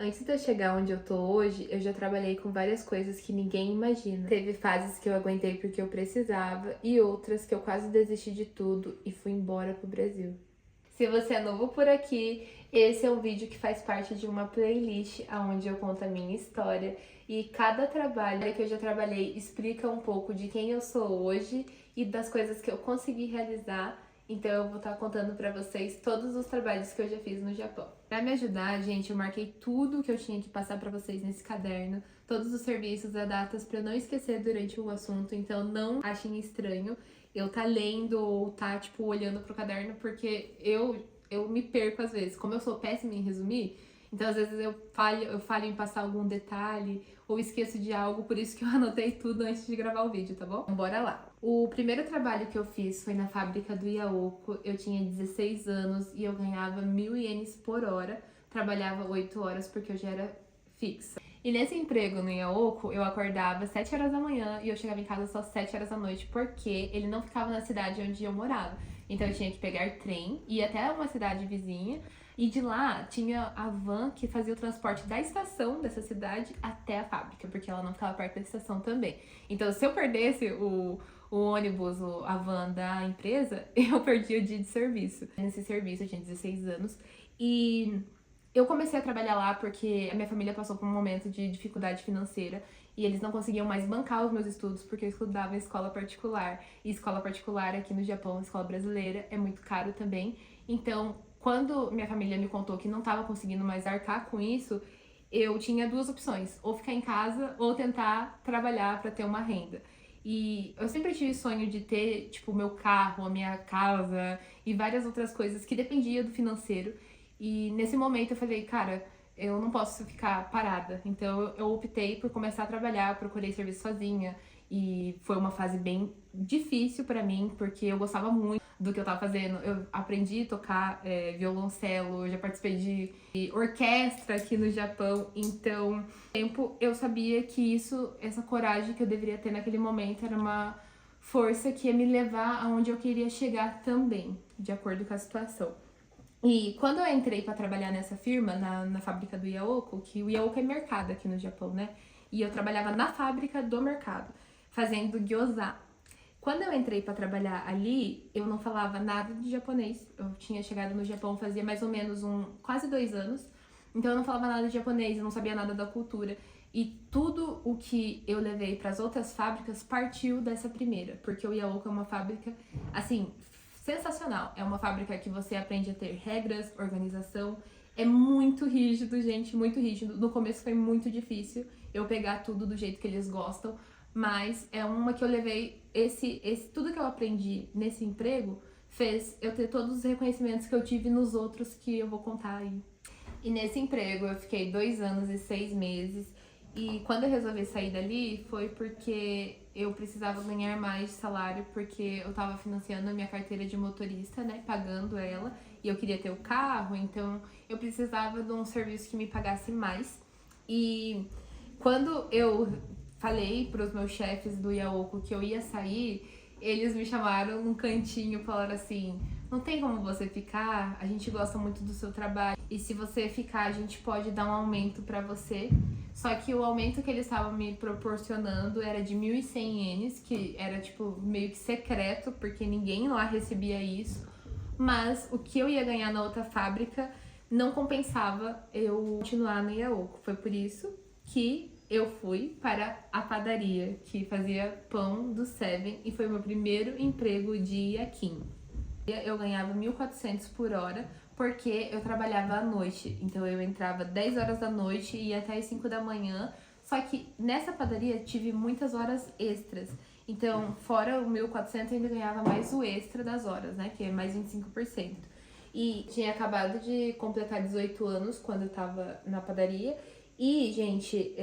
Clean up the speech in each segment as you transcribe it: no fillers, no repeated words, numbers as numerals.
Antes de eu chegar onde eu tô hoje, eu já trabalhei com várias coisas que ninguém imagina. Teve fases que eu aguentei porque eu precisava e outras que eu quase desisti de tudo e fui embora pro Brasil. Se você é novo por aqui, esse é um vídeo que faz parte de uma playlist onde eu conto a minha história e cada trabalho que eu já trabalhei explica um pouco de quem eu sou hoje e das coisas que eu consegui realizar. Então eu vou estar contando pra vocês todos os trabalhos que eu já fiz no Japão. Pra me ajudar, gente, eu marquei tudo que eu tinha que passar pra vocês nesse caderno, todos os serviços, as datas, pra eu não esquecer durante o assunto, então não achem estranho eu tá lendo ou tá, tipo, olhando pro caderno, porque eu me perco às vezes. Como eu sou péssima em resumir, então às vezes eu falho em passar algum detalhe ou esqueço de algo, por isso que eu anotei tudo antes de gravar o vídeo, tá bom? Então, bora lá. O primeiro trabalho que eu fiz foi na fábrica do Yaoko. Eu tinha 16 anos e eu ganhava 1.000 ienes por hora. Trabalhava 8 horas porque eu já era fixa. E nesse emprego no Yaoko, eu acordava 7 horas da manhã e eu chegava em casa só 7 horas da noite, porque ele não ficava na cidade onde eu morava. Então eu tinha que pegar trem, ir até uma cidade vizinha, e de lá tinha a van que fazia o transporte da estação dessa cidade até a fábrica, porque ela não ficava perto da estação também. Então se eu perdesse o ônibus, a van da empresa, eu perdi o dia de serviço. Nesse serviço eu tinha 16 anos e eu comecei a trabalhar lá porque a minha família passou por um momento de dificuldade financeira e eles não conseguiam mais bancar os meus estudos porque eu estudava em escola particular. E escola particular aqui no Japão, escola brasileira, é muito caro também. Então, quando minha família me contou que não estava conseguindo mais arcar com isso, eu tinha duas opções: ou ficar em casa ou tentar trabalhar para ter uma renda. E eu sempre tive sonho de ter, tipo, o meu carro, a minha casa e várias outras coisas que dependia do financeiro. E nesse momento eu falei, cara, eu não posso ficar parada. Então eu optei por começar a trabalhar, procurei serviço sozinha. E foi uma fase bem difícil pra mim, porque eu gostava muito do que eu tava fazendo. Eu aprendi a tocar violoncelo, eu já participei de orquestra aqui no Japão. Então, com o tempo eu sabia que essa coragem que eu deveria ter naquele momento era uma força que ia me levar aonde eu queria chegar também, de acordo com a situação. E quando eu entrei para trabalhar nessa firma, na fábrica do Yaoko, que o Yaoko é mercado aqui no Japão, né? E eu trabalhava na fábrica do mercado, fazendo gyoza. Quando eu entrei para trabalhar ali, eu não falava nada de japonês. Eu tinha chegado no Japão fazia mais ou menos quase 2 anos. Então eu não falava nada de japonês, eu não sabia nada da cultura. E tudo o que eu levei para as outras fábricas partiu dessa primeira, porque o Yaoko é uma fábrica, assim, sensacional. É uma fábrica que você aprende a ter regras, organização. É muito rígido, gente, muito rígido. No começo foi muito difícil eu pegar tudo do jeito que eles gostam, mas é uma que eu levei tudo que eu aprendi nesse emprego fez eu ter todos os reconhecimentos que eu tive nos outros que eu vou contar aí. E nesse emprego eu fiquei 2 anos e 6 meses. E quando eu resolvi sair dali foi porque eu precisava ganhar mais salário, porque eu tava financiando a minha carteira de motorista, né? Pagando ela. E eu queria ter o carro, então eu precisava de um serviço que me pagasse mais. E quando eu falei pros meus chefes do Yaoko que eu ia sair, eles me chamaram num cantinho e falaram assim: não tem como você ficar, a gente gosta muito do seu trabalho e se você ficar a gente pode dar um aumento pra você. Só que o aumento que eles estavam me proporcionando era de 1.100 ienes, que era tipo meio que secreto, porque ninguém lá recebia isso. Mas o que eu ia ganhar na outra fábrica não compensava eu continuar no Yaoko. Foi por isso que eu fui para a padaria, que fazia pão do Seven, e foi o meu primeiro emprego de yakin. Eu ganhava 1.400 por hora, porque eu trabalhava à noite. Então eu entrava 10 horas da noite e ia até as 5 da manhã. Só que nessa padaria tive muitas horas extras. Então, fora o 1.400, eu ainda ganhava mais o extra das horas, né? Que é mais 25%. E tinha acabado de completar 18 anos quando eu tava na padaria. E, gente,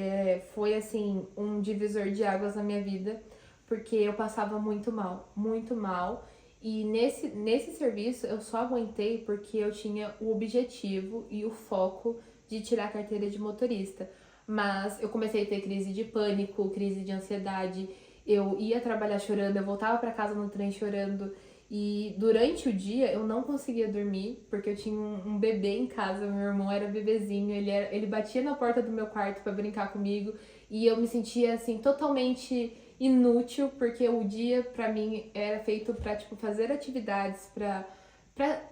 foi assim um divisor de águas na minha vida, porque eu passava muito mal, muito mal. E nesse serviço eu só aguentei porque eu tinha o objetivo e o foco de tirar a carteira de motorista. Mas eu comecei a ter crise de pânico, crise de ansiedade. Eu ia trabalhar chorando, eu voltava para casa no trem chorando. E durante o dia eu não conseguia dormir, porque eu tinha um bebê em casa, meu irmão era bebezinho, ele batia na porta do meu quarto para brincar comigo e eu me sentia assim totalmente inútil, porque o dia para mim era feito para tipo fazer atividades, para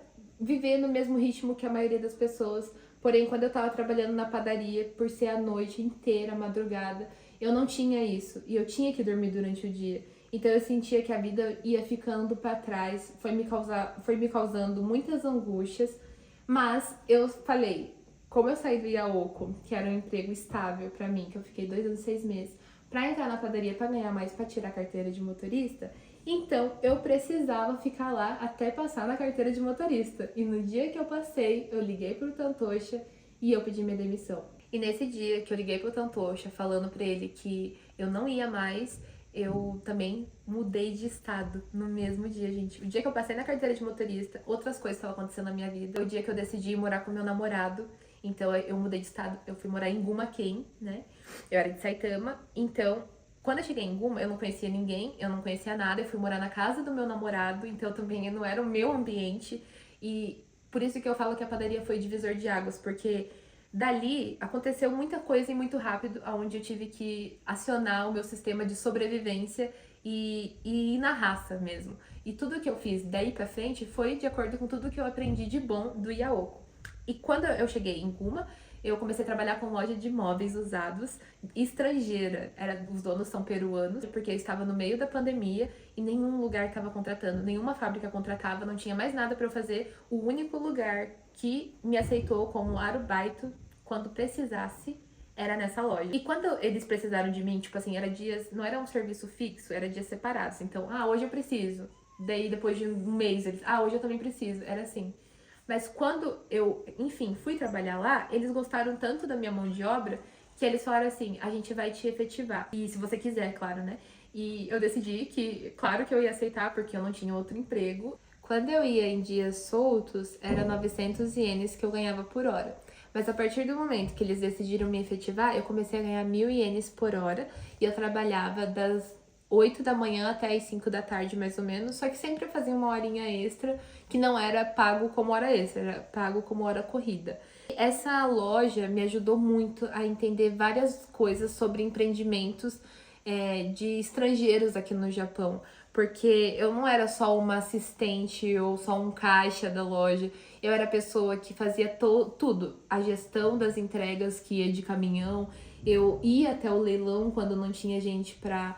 viver no mesmo ritmo que a maioria das pessoas. Porém, quando eu tava trabalhando na padaria, por ser a noite inteira, a madrugada, eu não tinha isso e eu tinha que dormir durante o dia. Então eu sentia que a vida ia ficando para trás, foi me causando muitas angústias, mas eu falei, como eu saí do Iaoco, que era um emprego estável para mim, que eu fiquei 2 anos e 6 meses, para entrar na padaria para ganhar mais, para tirar a carteira de motorista, então eu precisava ficar lá até passar na carteira de motorista. E no dia que eu passei, eu liguei pro Tantocha e eu pedi minha demissão. E nesse dia que eu liguei pro Tantocha falando para ele que eu não ia mais, eu também mudei de estado no mesmo dia, gente. O dia que eu passei na carteira de motorista, outras coisas estavam acontecendo na minha vida. O dia que eu decidi morar com meu namorado, então eu mudei de estado, eu fui morar em Gumaquém, né? Eu era de Saitama, então quando eu cheguei em Guma, eu não conhecia ninguém, eu não conhecia nada, eu fui morar na casa do meu namorado, então também não era o meu ambiente. E por isso que eu falo que a padaria foi divisor de águas, porque dali aconteceu muita coisa e muito rápido, onde eu tive que acionar o meu sistema de sobrevivência e ir na raça mesmo. E tudo que eu fiz daí pra frente foi de acordo com tudo que eu aprendi de bom do Iaoco. E quando eu cheguei em Guma, eu comecei a trabalhar com loja de móveis usados estrangeira. Os donos são peruanos, porque eu estava no meio da pandemia e nenhum lugar estava contratando, nenhuma fábrica contratava, não tinha mais nada para eu fazer. O único lugar que me aceitou como arubaito quando precisasse era nessa loja. E quando eles precisaram de mim, tipo assim, era dias, não era um serviço fixo, era dias separados. Então, hoje eu preciso. Daí depois de um mês, eles, hoje eu também preciso. Era assim. Mas quando eu, enfim, fui trabalhar lá, eles gostaram tanto da minha mão de obra que eles falaram assim, a gente vai te efetivar. E se você quiser, claro, né? E eu decidi que, claro que eu ia aceitar, porque eu não tinha outro emprego. Quando eu ia em dias soltos, era 900 ienes que eu ganhava por hora. Mas a partir do momento que eles decidiram me efetivar, eu comecei a ganhar 1.000 ienes por hora. E eu trabalhava das 8 da manhã até as 5 da tarde, mais ou menos. Só que sempre eu fazia uma horinha extra, que não era pago como hora extra, era pago como hora corrida. Essa loja me ajudou muito a entender várias coisas sobre empreendimentos de estrangeiros aqui no Japão. Porque eu não era só uma assistente ou só um caixa da loja. Eu era a pessoa que fazia tudo. A gestão das entregas que ia de caminhão. Eu ia até o leilão quando não tinha gente para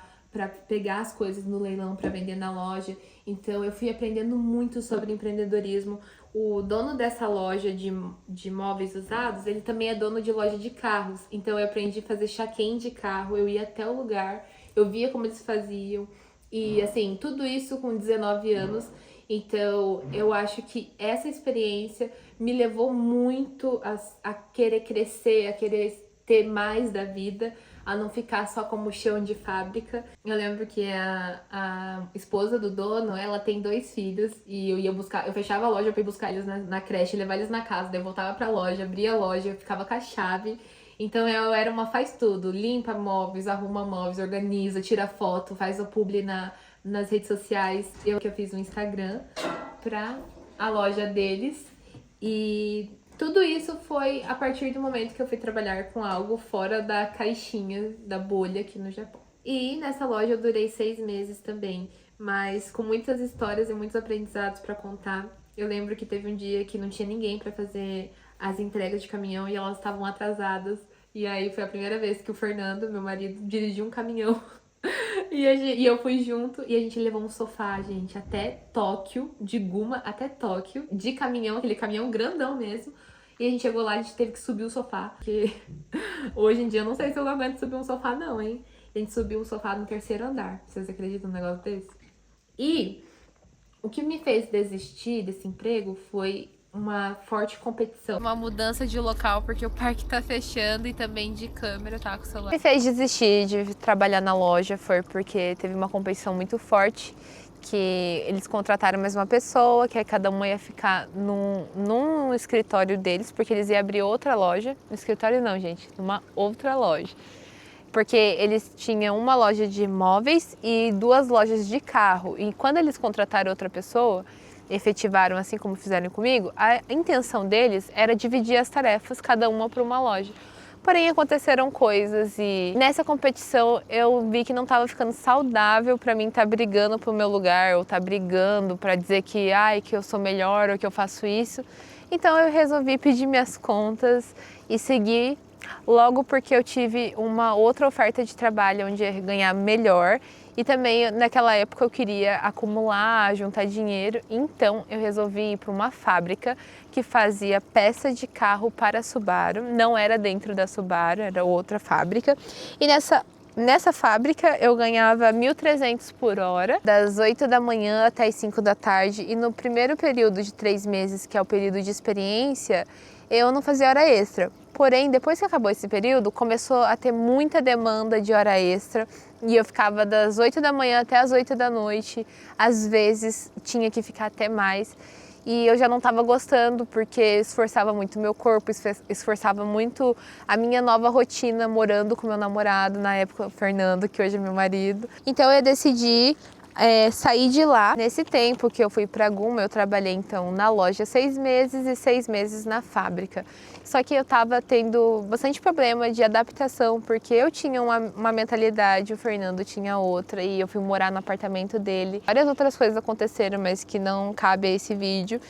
pegar as coisas no leilão para vender na loja. Então eu fui aprendendo muito sobre empreendedorismo. O dono dessa loja de móveis usados, ele também é dono de loja de carros. Então eu aprendi a fazer check-in de carro, eu ia até o lugar, eu via como eles faziam. E assim, tudo isso com 19 anos. Então eu acho que essa experiência me levou muito a querer crescer, a querer ter mais da vida, a não ficar só como chão de fábrica. Eu lembro que a esposa do dono, ela tem 2 filhos e eu ia buscar, eu fechava a loja pra ir buscar eles na creche, levar eles na casa, daí eu voltava pra loja, abria a loja, eu ficava com a chave. Então eu era uma faz tudo, limpa móveis, arruma móveis, organiza, tira foto, faz o publi nas redes sociais. Eu fiz um Instagram pra a loja deles e tudo isso foi a partir do momento que eu fui trabalhar com algo fora da caixinha, da bolha aqui no Japão. E nessa loja eu durei 6 meses também, mas com muitas histórias e muitos aprendizados para contar. Eu lembro que teve um dia que não tinha ninguém para fazer as entregas de caminhão e elas estavam atrasadas. E aí foi a primeira vez que o Fernando, meu marido, dirigiu um caminhão. E eu fui junto e a gente levou um sofá, gente, até Tóquio, de Guma até Tóquio, de caminhão, aquele caminhão grandão mesmo. E a gente chegou lá, a gente teve que subir o sofá, porque hoje em dia eu não sei se eu não aguento subir um sofá não, hein? A gente subiu o sofá no 3º andar, vocês acreditam num negócio desse? E o que me fez desistir desse emprego foi uma forte competição. Uma mudança de local, porque o parque tá fechando e também de câmera, tá com o celular. O que me fez desistir de trabalhar na loja foi porque teve uma competição muito forte, que eles contrataram mais uma pessoa, que aí cada uma ia ficar num escritório deles, porque eles iam abrir outra loja. No escritório não, gente, numa outra loja. porque eles tinham uma loja de móveis e 2 lojas de carro. E quando eles contrataram outra pessoa, efetivaram assim como fizeram comigo, a intenção deles era dividir as tarefas, cada uma para uma loja. Porém, aconteceram coisas e nessa competição eu vi que não estava ficando saudável para mim estar brigando pro meu lugar ou estar brigando para dizer que, que eu sou melhor ou que eu faço isso. Então eu resolvi pedir minhas contas e seguir, logo porque eu tive uma outra oferta de trabalho onde eu ia ganhar melhor. E também naquela época eu queria acumular, juntar dinheiro, então eu resolvi ir para uma fábrica que fazia peça de carro para a Subaru. Não era dentro da Subaru, era outra fábrica. E nessa fábrica eu ganhava 1.300 por hora, das 8 da manhã até as 5 da tarde. E no primeiro período de 3 meses, que é o período de experiência, eu não fazia hora extra. Porém, depois que acabou esse período, começou a ter muita demanda de hora extra e eu ficava das 8 da manhã até as 8 da noite. Às vezes tinha que ficar até mais e eu já não estava gostando porque esforçava muito meu corpo, esforçava muito a minha nova rotina morando com meu namorado, na época o Fernando, que hoje é meu marido. Então eu decidi sair de lá. Nesse tempo que eu fui para Guma, eu trabalhei então na loja 6 meses e 6 meses na fábrica. Só que eu estava tendo bastante problema de adaptação, porque eu tinha uma mentalidade, o Fernando tinha outra, e eu fui morar no apartamento dele. Várias outras coisas aconteceram, mas que não cabe a esse vídeo.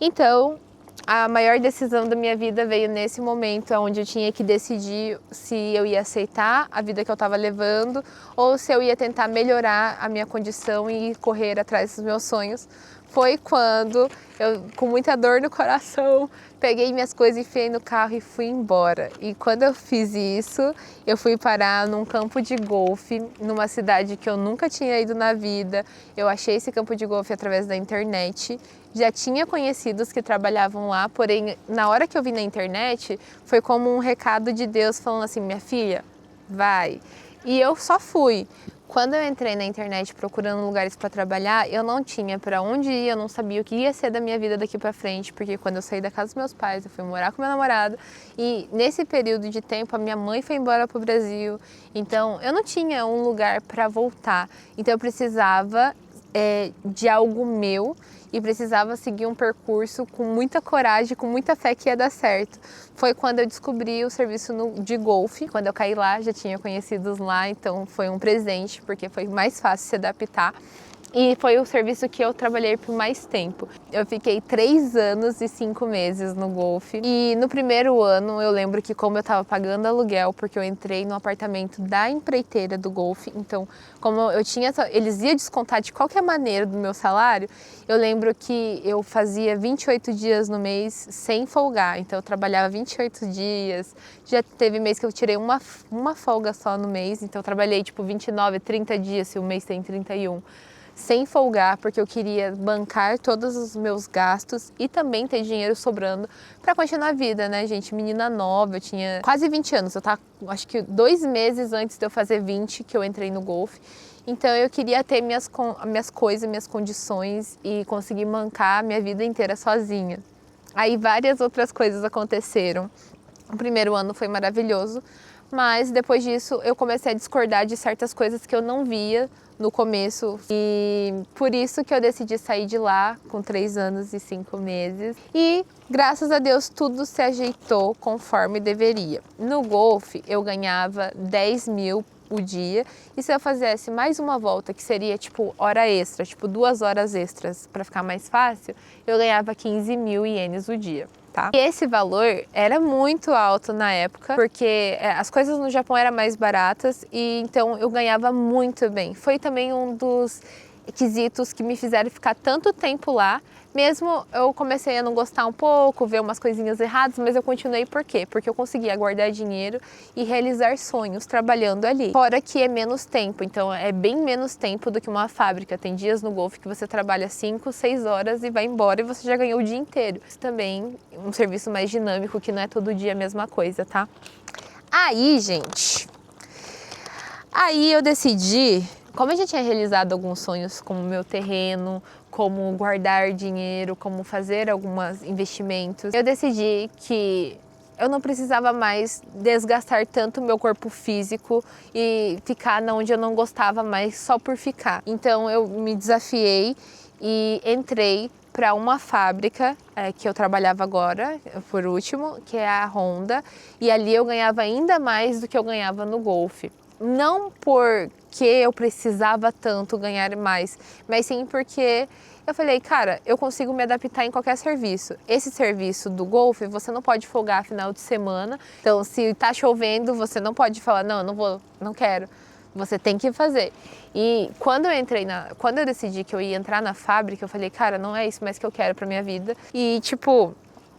Então, a maior decisão da minha vida veio nesse momento, onde eu tinha que decidir se eu ia aceitar a vida que eu estava levando ou se eu ia tentar melhorar a minha condição e correr atrás dos meus sonhos. Foi quando eu, com muita dor no coração, peguei minhas coisas, enfiei no carro e fui embora. E quando eu fiz isso, eu fui parar num campo de golfe, numa cidade que eu nunca tinha ido na vida. Eu achei esse campo de golfe através da internet. Já tinha conhecidos que trabalhavam lá, porém, na hora que eu vi na internet, foi como um recado de Deus falando assim, minha filha, vai. E eu só fui. Quando eu entrei na internet procurando lugares para trabalhar, eu não tinha para onde ir, eu não sabia o que ia ser da minha vida daqui para frente, porque quando eu saí da casa dos meus pais, eu fui morar com meu namorado e nesse período de tempo a minha mãe foi embora para o Brasil, então eu não tinha um lugar para voltar, então eu precisava de algo meu e precisava seguir um percurso com muita coragem, com muita fé que ia dar certo. Foi quando eu descobri o serviço de golfe. Quando eu caí lá, já tinha conhecidos lá, então foi um presente, porque foi mais fácil se adaptar. E foi o serviço que eu trabalhei por mais tempo. Eu fiquei 3 anos e 5 meses no golfe. E no primeiro ano eu lembro que como eu estava pagando aluguel, porque eu entrei no apartamento da empreiteira do golfe, então como eu tinha, eles iam descontar de qualquer maneira do meu salário, eu lembro que eu fazia 28 dias no mês sem folgar. Então eu trabalhava 28 dias, já teve mês que eu tirei uma folga só no mês, então eu trabalhei tipo 29, 30 dias se o mês tem 31. Sem folgar, porque eu queria bancar todos os meus gastos e também ter dinheiro sobrando para continuar a vida, né, gente? Menina nova, eu tinha quase 20 anos, eu tava, acho que 2 meses antes de eu fazer 20 que eu entrei no golfe. Então eu queria ter minhas coisas, minhas condições e conseguir bancar a minha vida inteira sozinha. Aí várias outras coisas aconteceram. O primeiro ano foi maravilhoso, mas depois disso eu comecei a discordar de certas coisas que eu não via no começo e por isso que eu decidi sair de lá com 3 anos e 5 meses e graças a Deus tudo se ajeitou conforme deveria. No golfe eu ganhava 10 mil o dia e se eu fizesse mais uma volta, que seria tipo hora extra, tipo 2 horas extras para ficar mais fácil, eu ganhava 15 mil ienes o dia. Tá? E esse valor era muito alto na época, porque as coisas no Japão eram mais baratas e então eu ganhava muito bem. Foi também um dos quesitos que me fizeram ficar tanto tempo lá, mesmo eu comecei a não gostar um pouco, ver umas coisinhas erradas, mas eu continuei por quê? Porque eu conseguia guardar dinheiro e realizar sonhos trabalhando ali. Fora que é menos tempo, então é bem menos tempo do que uma fábrica. Tem dias no golfe que você trabalha 5, 6 horas e vai embora e você já ganhou o dia inteiro. Isso também é um serviço mais dinâmico, que não é todo dia a mesma coisa, tá? Aí, gente, eu decidi, como eu já tinha realizado alguns sonhos, como meu terreno, como guardar dinheiro, como fazer alguns investimentos, eu decidi que eu não precisava mais desgastar tanto o meu corpo físico e ficar onde eu não gostava mais só por ficar. Então eu me desafiei e entrei para uma fábrica que eu trabalhava agora, por último, que é a Honda, e ali eu ganhava ainda mais do que eu ganhava no golfe. Não porque eu precisava tanto ganhar mais, mas sim porque eu falei, cara, eu consigo me adaptar em qualquer serviço. Esse serviço do golfe, você não pode folgar final de semana. Então, se tá chovendo, você não pode falar, não, eu não vou, não quero. Você tem que fazer. E quando eu decidi que eu ia entrar na fábrica, eu falei, cara, não é isso mais que eu quero pra minha vida. E tipo,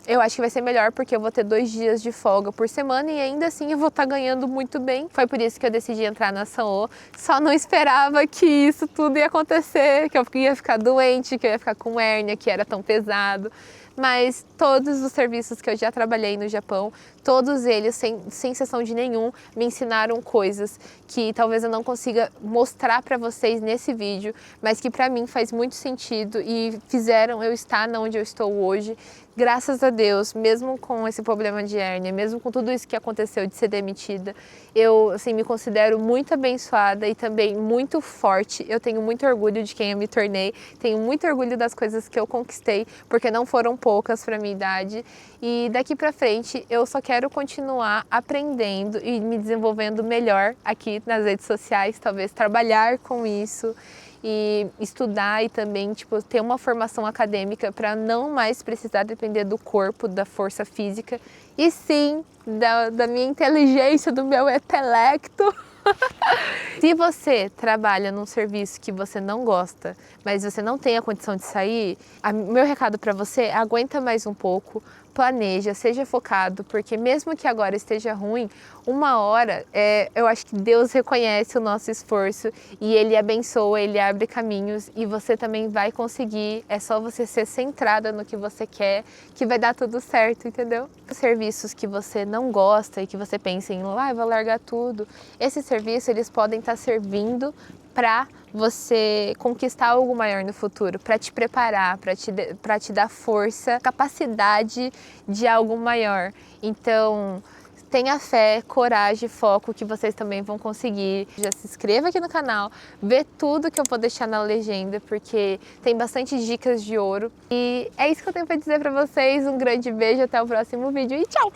eu acho que vai ser melhor porque eu vou ter 2 dias de folga por semana e ainda assim eu vou estar ganhando muito bem. Foi por isso que eu decidi entrar na Sanô. Só não esperava que isso tudo ia acontecer, que eu ia ficar doente, que eu ia ficar com hérnia, que era tão pesado. Mas todos os serviços que eu já trabalhei no Japão, todos eles, sem exceção de nenhum, me ensinaram coisas que talvez eu não consiga mostrar para vocês nesse vídeo, mas que para mim faz muito sentido e fizeram eu estar onde eu estou hoje. Graças a Deus, mesmo com esse problema de hérnia, mesmo com tudo isso que aconteceu de ser demitida, eu assim, me considero muito abençoada e também muito forte. Eu tenho muito orgulho de quem eu me tornei, tenho muito orgulho das coisas que eu conquistei, porque não foram poucas para minha idade. E daqui para frente eu só quero continuar aprendendo e me desenvolvendo melhor aqui nas redes sociais, talvez trabalhar com isso e estudar e também tipo, ter uma formação acadêmica para não mais precisar depender do corpo, da força física e sim da minha inteligência, do meu intelecto. Se você trabalha num serviço que você não gosta, mas você não tem a condição de sair, meu recado para você é aguenta mais um pouco, planeja, seja focado, porque mesmo que agora esteja ruim, uma hora eu acho que Deus reconhece o nosso esforço e Ele abençoa, Ele abre caminhos e você também vai conseguir, é só você ser centrada no que você quer, que vai dar tudo certo, entendeu? Os serviços que você não gosta e que você pensa em, vou largar tudo, esses serviços eles podem estar servindo para você conquistar algo maior no futuro, para te preparar, para te dar força, capacidade de algo maior. Então, tenha fé, coragem, foco que vocês também vão conseguir. Já se inscreva aqui no canal, vê tudo que eu vou deixar na legenda, porque tem bastante dicas de ouro. E é isso que eu tenho para dizer para vocês. Um grande beijo, até o próximo vídeo e tchau!